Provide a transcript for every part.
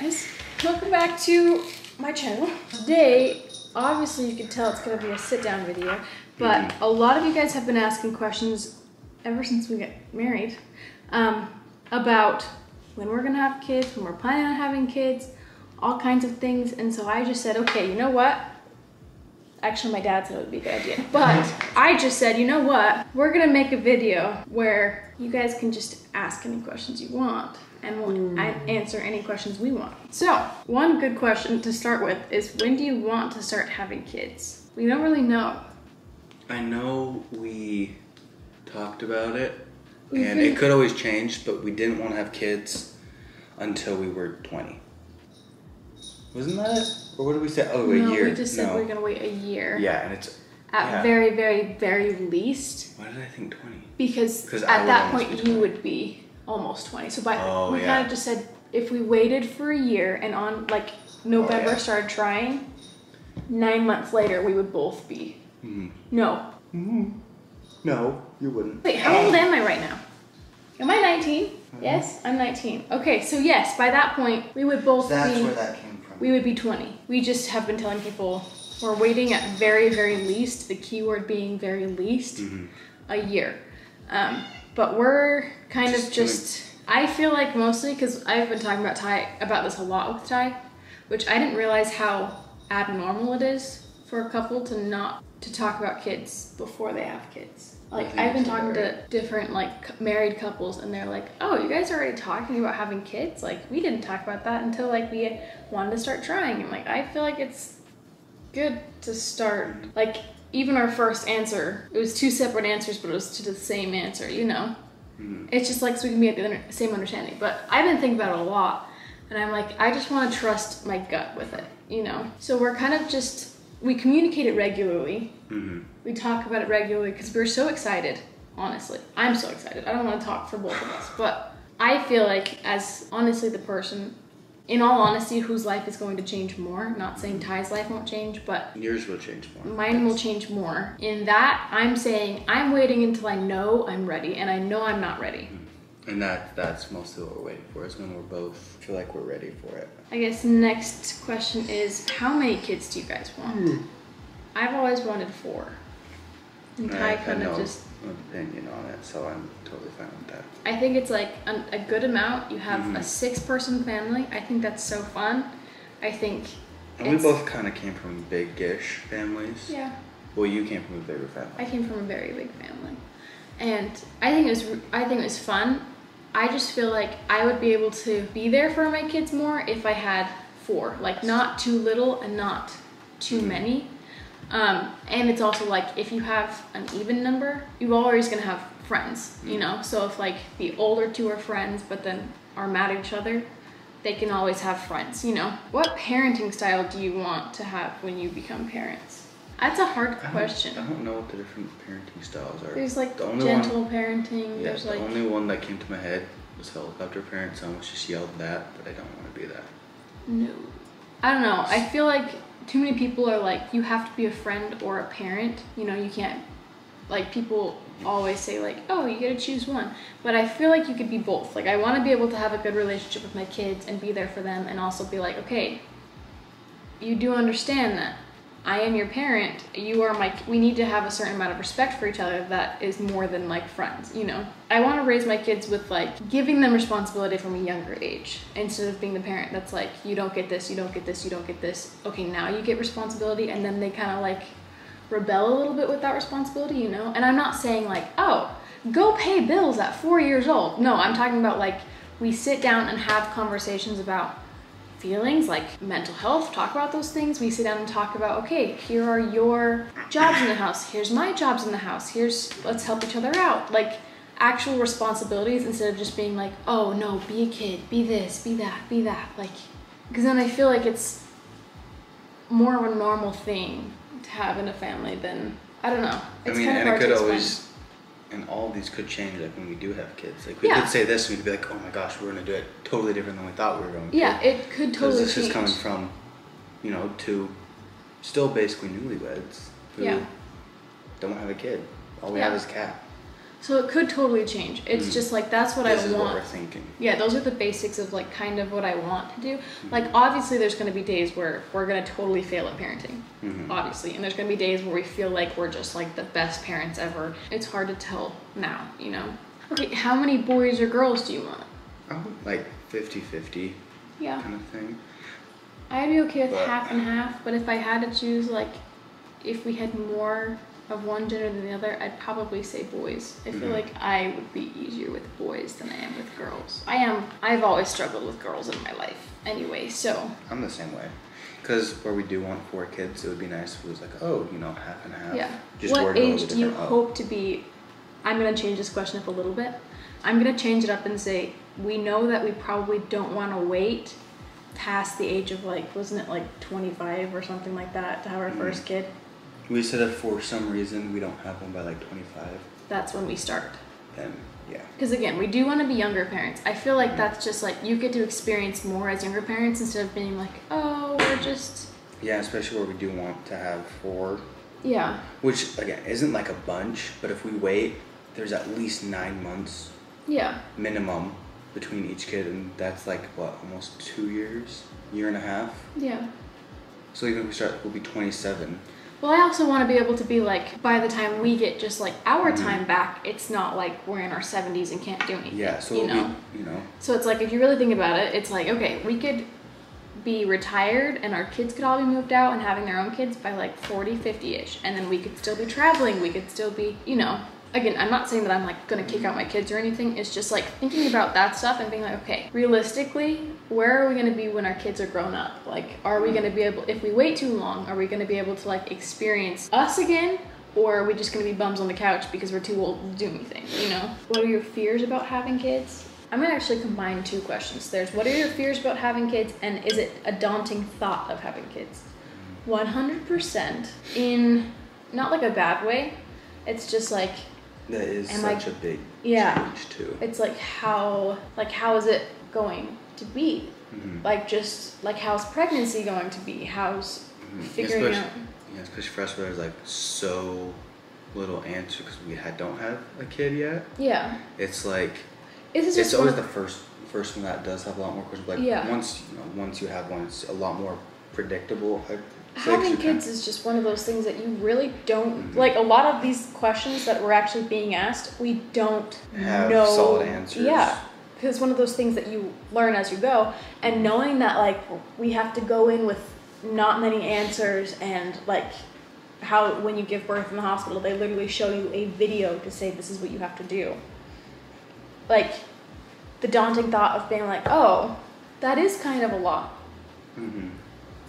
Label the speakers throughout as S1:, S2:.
S1: guys, welcome back to my channel. Today, obviously you can tell it's gonna be a sit-down video, but a lot of you guys have been asking questions ever since we got married about when we're gonna have kids, when we're planning on having kids, all kinds of things. And so I just said, okay, you know what? Actually, my dad said it would be a good idea, but I just said, you know what? We're gonna make a video where you guys can just ask any questions you want, and we'll answer any questions we want. So, one good question to start with is, when do you want to start having kids? We don't really know.
S2: I know we talked about it, and it could always change, but we didn't want to have kids until we were 20. Wasn't that it? Or what did we say? Oh,
S1: No,
S2: a year.
S1: we just said we were gonna wait a year.
S2: Yeah, and it's...
S1: At very, very, very least.
S2: Why did I think 20?
S1: Because at that point you would be almost 20. So we kind of just said, if we waited for a year and on like November started trying, 9 months later we would both be. No.
S2: No, you wouldn't.
S1: Wait, how old am I right now? Am I 19? Yes, I'm 19. Okay, so yes, by that point we would both
S2: That's where that came from.
S1: We would be 20. We just have been telling people we're waiting at very, very least, the keyword being very least, a year. But we're kind of just, I feel like mostly, because I've been talking about this a lot with Ty, which I didn't realize how abnormal it is for a couple to talk about kids before they have kids. Like, I've been talking to different like married couples, and they're like, oh, you guys are already talking about having kids? Like, we didn't talk about that until like we wanted to start trying. And like, I feel like it's good to start. Like, even our first answer, it was 2 separate answers, but it was to the same answer, you know? It's just like, so we can be at the same understanding. But I've been thinking about it a lot, and I'm like, I just want to trust my gut with it, you know? So we're kind of just, we communicate it regularly. We talk about it regularly because we're so excited, honestly. I'm so excited. I don't want to talk for both of us, but I feel like, as honestly the person, in all honesty, whose life is going to change more, not saying Ty's life won't change, but
S2: yours will change more.
S1: Mine will change more. In that, I'm saying I'm waiting until I know I'm ready, and I know I'm not ready.
S2: And that's mostly what we're waiting for, is when we're both feel like we're ready for it.
S1: I guess next question is, how many kids do you guys want? I've always wanted 4. And Ty kind of just...
S2: opinion on it, so I'm totally fine with that.
S1: I think it's like a good amount. You have a 6-person family. I think that's so fun. I think
S2: and we both kind of came from big-ish families.
S1: Yeah.
S2: Well, you came from a bigger family.
S1: I came from a very big family, and I think it was fun. I just feel like I would be able to be there for my kids more if I had 4, like not too little and not too many. And it's also like, if you have an even number, you're always gonna have friends, you know? So if like the older 2 are friends, but then are mad at each other, they can always have friends, you know? What parenting style do you want to have when you become parents? That's a hard question.
S2: I don't know what the different parenting styles are.
S1: There's like gentle parenting.
S2: Yeah,
S1: there's
S2: the
S1: like...
S2: only one that came to my head was helicopter parent. Someone just yelled that, but I don't want to be that.
S1: No. I don't know. I feel like too many people are like, you have to be a friend or a parent. You know, you can't, like, people always say like, oh, you gotta choose one. But I feel like you could be both. Like, I want to be able to have a good relationship with my kids and be there for them, and also be like, okay, you do understand that I am your parent, you are my, we need to have a certain amount of respect for each other that is more than like friends, you know? I want to raise my kids with like giving them responsibility from a younger age, instead of being the parent that's like, you don't get this, you don't get this, you don't get this. Okay, now you get responsibility, and then they kind of like rebel a little bit with that responsibility, you know? And I'm not saying like, oh, go pay bills at 4 years old. No, I'm talking about like, we sit down and have conversations about feelings, like mental health, talk about those things. We sit down and talk about, okay, here are your jobs in the house, here's my jobs in the house, let's help each other out. Like, actual responsibilities, instead of just being like, oh no, be a kid, be this, be that. Like, because then I feel like it's more of a normal thing to have in a family than, I don't know. It's kind of hard to explain.
S2: And all these could change, like when we do have kids. Like, we could say this, and we'd be like, oh my gosh, we're gonna do it totally different than we thought we were going to.
S1: Yeah, it could totally change.
S2: This is coming from, you know, 2 still basically newlyweds who don't have a kid. All we have is a cat.
S1: So it could totally change. It's just like, that's what
S2: this
S1: I
S2: is
S1: want.
S2: what we're thinking.
S1: Yeah, those are the basics of like kind of what I want to do. Like obviously there's going to be days where we're going to totally fail at parenting, obviously. And there's going to be days where we feel like we're just like the best parents ever. It's hard to tell now, you know? Okay, how many boys or girls do you want?
S2: Oh, like 50-50
S1: Yeah.
S2: kind of thing.
S1: I'd be okay with half and half, but if I had to choose, like, if we had more of one gender than the other, I'd probably say boys. I feel like I would be easier with boys than I am with girls. I've always struggled with girls in my life anyway, so.
S2: I'm the same way. Because where we do want 4 kids, it would be nice if it was like, oh, you know, half and half.
S1: Yeah.
S2: Just
S1: What
S2: worded a
S1: age
S2: little
S1: do you
S2: different.
S1: hope to be? I'm going to change this question up a little bit. I'm going to change it up and say, we know that we probably don't want to wait past the age of like, wasn't it like 25 or something like that to have our first kid?
S2: We said if for some reason we don't have one by like 25,
S1: That's when we start.
S2: then yeah.
S1: Because again, we do want to be younger parents. I feel like that's just like, you get to experience more as younger parents instead of being like, oh, we're just.
S2: Yeah, especially where we do want to have 4.
S1: Yeah.
S2: Which, again, isn't like a bunch, but if we wait, there's at least 9 months
S1: Yeah.
S2: minimum between each kid, and that's like, what, almost 2 years? Year and a half?
S1: Yeah.
S2: So even if we start, we'll be 27.
S1: Well, I also want to be able to be like, by the time we get just like our time back, it's not like we're in our 70s and can't do anything.
S2: Yeah, so
S1: you
S2: it'll
S1: know?
S2: be, you know.
S1: So it's like, if you really think about it, it's like, okay, we could be retired and our kids could all be moved out and having their own kids by like 40, 50-ish. And then we could still be traveling. We could still be, you know, again, I'm not saying that I'm like going to kick out my kids or anything. It's just like thinking about that stuff and being like, okay, realistically, where are we going to be when our kids are grown up? Like, are we going to be able, if we wait too long, are we going to be able to like experience us again? Or are we just going to be bums on the couch because we're too old to do anything, you know? What are your fears about having kids? I'm going to actually combine 2 questions. There's, what are your fears about having kids? And is it a daunting thought of having kids? 100% in, not like a bad way. It's just like,
S2: That is such a big change too.
S1: It's like how is it going to be? Like just like how's pregnancy going to be? How's figuring out?
S2: Yeah, especially for us where there's like so little answer because we don't have a kid yet.
S1: Yeah.
S2: It's like
S1: It's
S2: always the first one that does have a lot more questions. Like
S1: Yeah.
S2: once you have one, it's a lot more predictable.
S1: Having kids is just one of those things that you really don't like. A lot of these questions that we're actually being asked, we don't
S2: have
S1: know
S2: solid answers.
S1: Yeah, because it's one of those things that you learn as you go, and knowing that like we have to go in with not many answers, and like how when you give birth in the hospital, they literally show you a video to say this is what you have to do. Like the daunting thought of being like, oh, that is kind of a lot.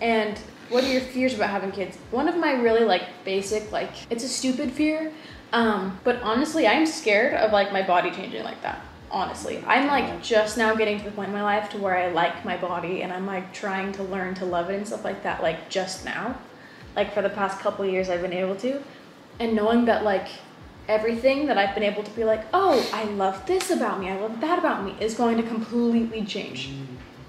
S1: And what are your fears about having kids? One of my really like basic, like it's a stupid fear, but honestly, I'm scared of like my body changing like that. Honestly, I'm like just now getting to the point in my life to where I like my body and I'm like trying to learn to love it and stuff like that. Like just now, like for the past couple of years I've been able to, and knowing that like everything that I've been able to be like, oh, I love this about me, I love that about me, is going to completely change.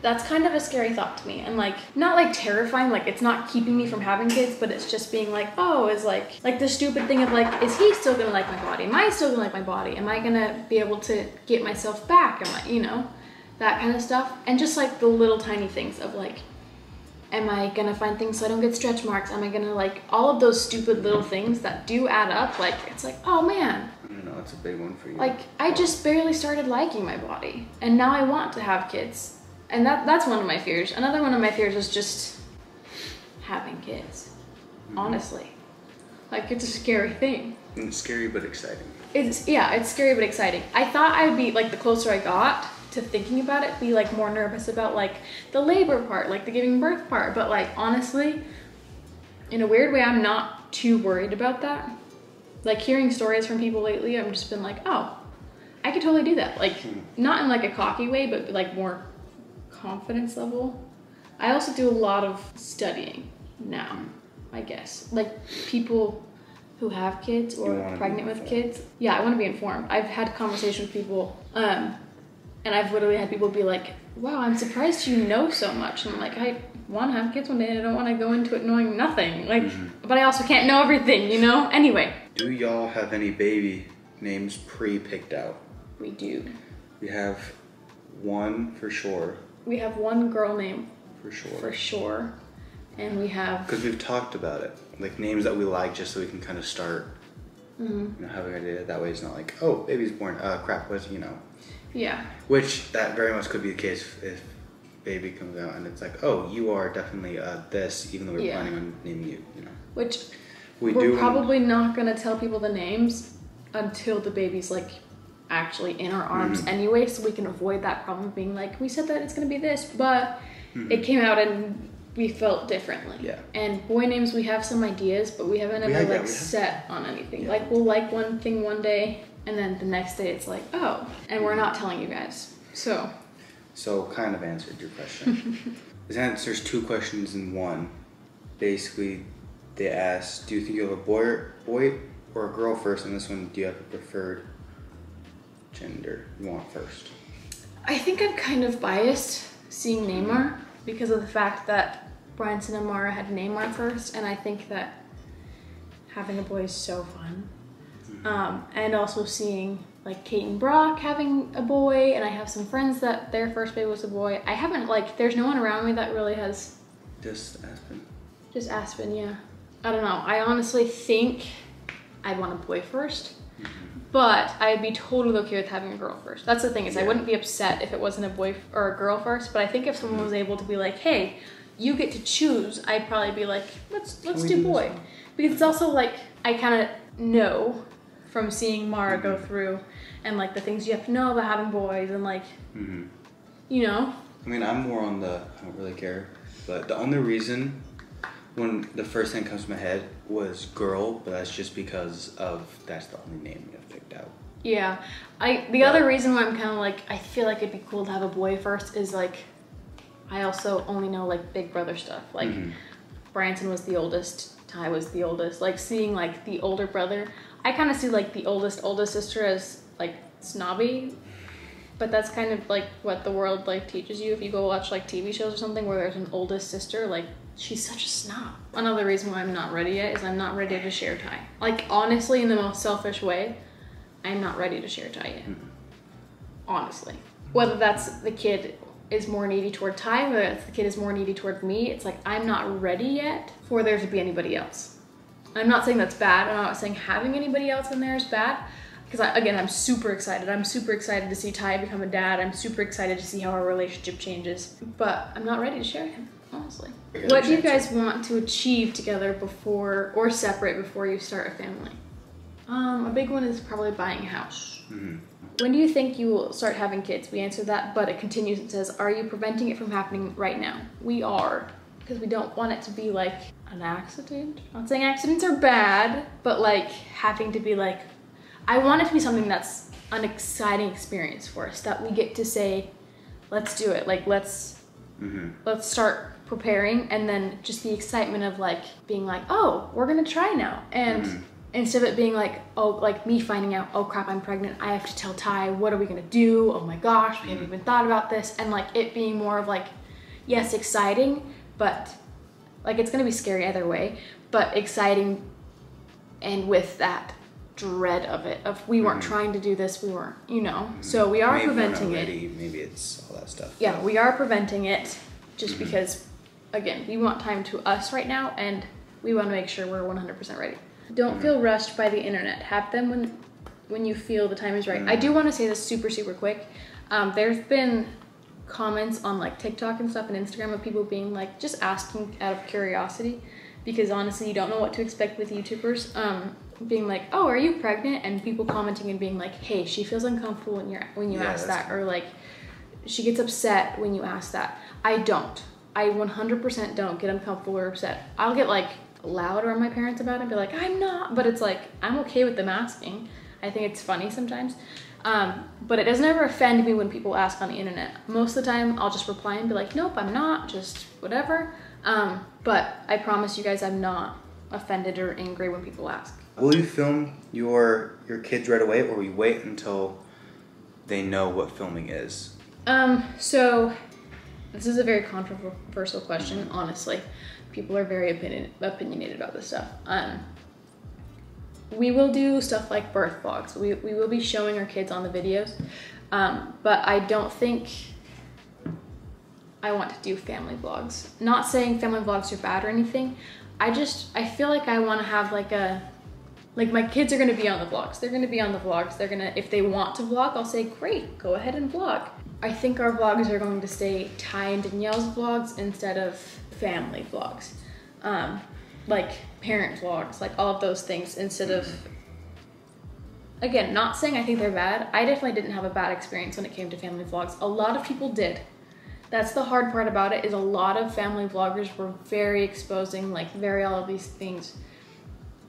S1: That's kind of a scary thought to me, and like not like terrifying, like it's not keeping me from having kids, but it's just being like, oh, is like the stupid thing of like, is he still gonna like my body? Am I still gonna like my body? Am I gonna be able to get myself back? Am I, you know, that kind of stuff. And just like the little tiny things of like, am I gonna find things so I don't get stretch marks? Am I gonna like all of those stupid little things that do add up? Like it's like, oh man,
S2: I don't know, that's a big one for you.
S1: like I just barely started liking my body, and now I want to have kids. And that's one of my fears. Another one of my fears is just having kids, honestly. Like, it's a scary thing.
S2: And it's scary but exciting.
S1: It's scary but exciting. I thought I would be, like, the closer I got to thinking about it, be, like, more nervous about, like, the labor part, like, the giving birth part. But, like, honestly, in a weird way, I'm not too worried about that. Like, hearing stories from people lately, I've just been like, oh, I could totally do that. Like, not in, like, a cocky way, but, like, more confidence level. I also do a lot of studying now, I guess. Like people who have kids or pregnant with kids. Yeah, I want to be informed. I've had conversations with people, and I've literally had people be like, wow, I'm surprised you know so much. And I'm like, I want to have kids one day and I don't want to go into it knowing nothing. Like, but I also can't know everything, you know? Anyway.
S2: Do y'all have any baby names pre-picked out.
S1: We do.
S2: We have one for sure.
S1: We have one girl name.
S2: For sure.
S1: For sure. And we have...
S2: Because we've talked about it. Like names that we like just so we can kind of start, having an idea. That way it's not like, oh, baby's born. Crap, what's,
S1: Yeah.
S2: Which that very much could be the case if baby comes out and it's like, oh, you are definitely this, even though we're planning on naming you,
S1: Which
S2: we're
S1: probably not going to tell people the names until the baby's like actually in our arms anyway, so we can avoid that problem of being like, we said that it's going to be this, but it came out and we felt differently.
S2: Yeah.
S1: And boy names, we have some ideas, but we haven't ever set on anything. Yeah. Like we'll like one thing one day and then the next day it's like, oh, and we're not telling you guys. So
S2: kind of answered your question. This answers two questions in one. Basically, they asked, do you think you have a boy or a girl first? And this one, do you have a preferred gender you want first?
S1: I think I'm kind of biased seeing Neymar because of the fact that Bryson and Mara had Neymar first, and I think that having a boy is so fun. And also seeing like Kate and Brock having a boy, and I have some friends that their first baby was a boy. I haven't there's no one around me that really has.
S2: Just Aspen.
S1: Just Aspen, yeah. I don't know. I honestly think I'd want a boy first, but I'd be totally okay with having a girl first. That's the thing is I wouldn't be upset if it wasn't a boy or a girl first, but I think if someone was able to be like, hey, you get to choose, I'd probably be like, let's do boy. Because it's also like, I kind of know from seeing Mara go through and like the things you have to know about having boys and like, I
S2: mean, I'm more on I don't really care, but the only reason when the first thing comes to my head was girl, but that's just because that's the only name we have picked out.
S1: Yeah. The other reason why I'm kind of like, I feel like it'd be cool to have a boy first is like, I also only know like big brother stuff. Like Branson was the oldest, Ty was the oldest. Like seeing like the older brother, I kind of see like the oldest sister as like snobby, but that's kind of like what the world like teaches you if you go watch like TV shows or something where there's an oldest sister, like she's such a snob. Another reason why I'm not ready yet is I'm not ready to share Ty. Like honestly, in the most selfish way, I'm not ready to share Ty yet. Honestly. Whether that's the kid is more needy toward Ty, whether that's the kid is more needy toward me, it's like I'm not ready yet for there to be anybody else. I'm not saying that's bad. I'm not saying having anybody else in there is bad. Because again, I'm super excited. I'm super excited to see Ty become a dad. I'm super excited to see how our relationship changes. But I'm not ready to share him, honestly. What do you guys want to achieve together before, or separate before you start a family? A big one is probably buying a house. When do you think you will start having kids? We answered that, but it continues. It says, are you preventing it from happening right now? We are, because we don't want it to be like an accident. I'm not saying accidents are bad, but like having to be like, I want it to be something that's an exciting experience for us, that we get to say, let's do it. Like, let's start preparing, and then just the excitement of like being like, oh, we're gonna try now. And instead of it being like, oh, like me finding out, oh crap, I'm pregnant, I have to tell Ty, what are we gonna do? Oh my gosh, we haven't even thought about this. And like it being more of like, yes, exciting, but like it's gonna be scary either way, but exciting and with that dread of it, of we weren't trying to do this, we weren't, so we are
S2: maybe
S1: preventing
S2: we're not
S1: it.
S2: ready. Maybe it's all that stuff.
S1: Yeah, we are preventing it just because, again, we want time to us right now, and we want to make sure we're 100% ready. Don't feel rushed by the internet. Have them when you feel the time is right. I do want to say this super quick. There's been comments on like TikTok and stuff and Instagram of people being like, just asking out of curiosity, because honestly, you don't know what to expect with YouTubers. Being like, oh, are you pregnant? And people commenting and being like, hey, she feels uncomfortable when you ask that, or like she gets upset when you ask that. I don't. I 100% don't get uncomfortable or upset. I'll get like loud around my parents about it and be like, I'm not, but it's like I'm okay with them asking. I think it's funny sometimes, but it doesn't ever offend me when people ask on the internet. Most of the time I'll just reply and be like, nope, I'm not, just whatever. But I promise you guys, I'm not offended or angry when people ask.
S2: Will you film your kids right away, or will you wait until they know what filming is?
S1: So this is a very controversial question, honestly. People are very opinionated about this stuff. we will do stuff like birth vlogs. We will be showing our kids on the videos, but I don't think I want to do family vlogs. Not saying family vlogs are bad or anything. I feel like I want to have like my kids are going to be on the vlogs. They're going to be on the vlogs. They're going to, if they want to vlog, I'll say, great, go ahead and vlog. I think our vlogs are going to stay Ty and Danielle's vlogs instead of family vlogs. Like parent vlogs, like all of those things instead of, again, not saying I think they're bad. I definitely didn't have a bad experience when it came to family vlogs. A lot of people did. That's the hard part about it, is a lot of family vloggers were very exposing, like very all of these things,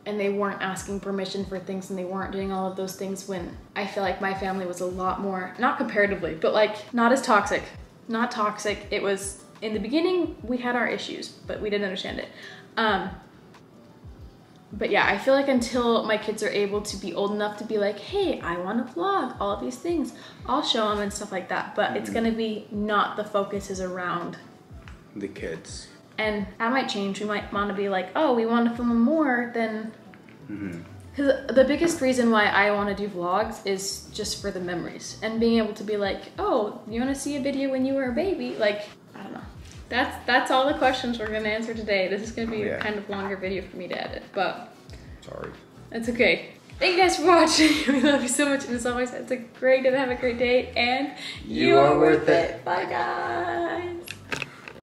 S1: and they weren't asking permission for things and they weren't doing all of those things, when I feel like my family was a lot more, not comparatively, but like not as toxic. Not toxic. It was, in the beginning, we had our issues, but we didn't understand it. But yeah, I feel like until my kids are able to be old enough to be like, hey, I want to vlog all of these things, I'll show them and stuff like that. But it's gonna be not the focus is around
S2: the kids. And
S1: that might change. We might want to be like, oh, we want to film more than, because the biggest reason why I want to do vlogs is just for the memories and being able to be like, oh, you want to see a video when you were a baby? Like, I don't know. That's all the questions we're gonna answer today. This is gonna be a kind of longer video for me to edit, but
S2: sorry.
S1: It's okay. Thank you guys for watching. We love you so much, and as always, have a great day, and you are worth it. Bye guys.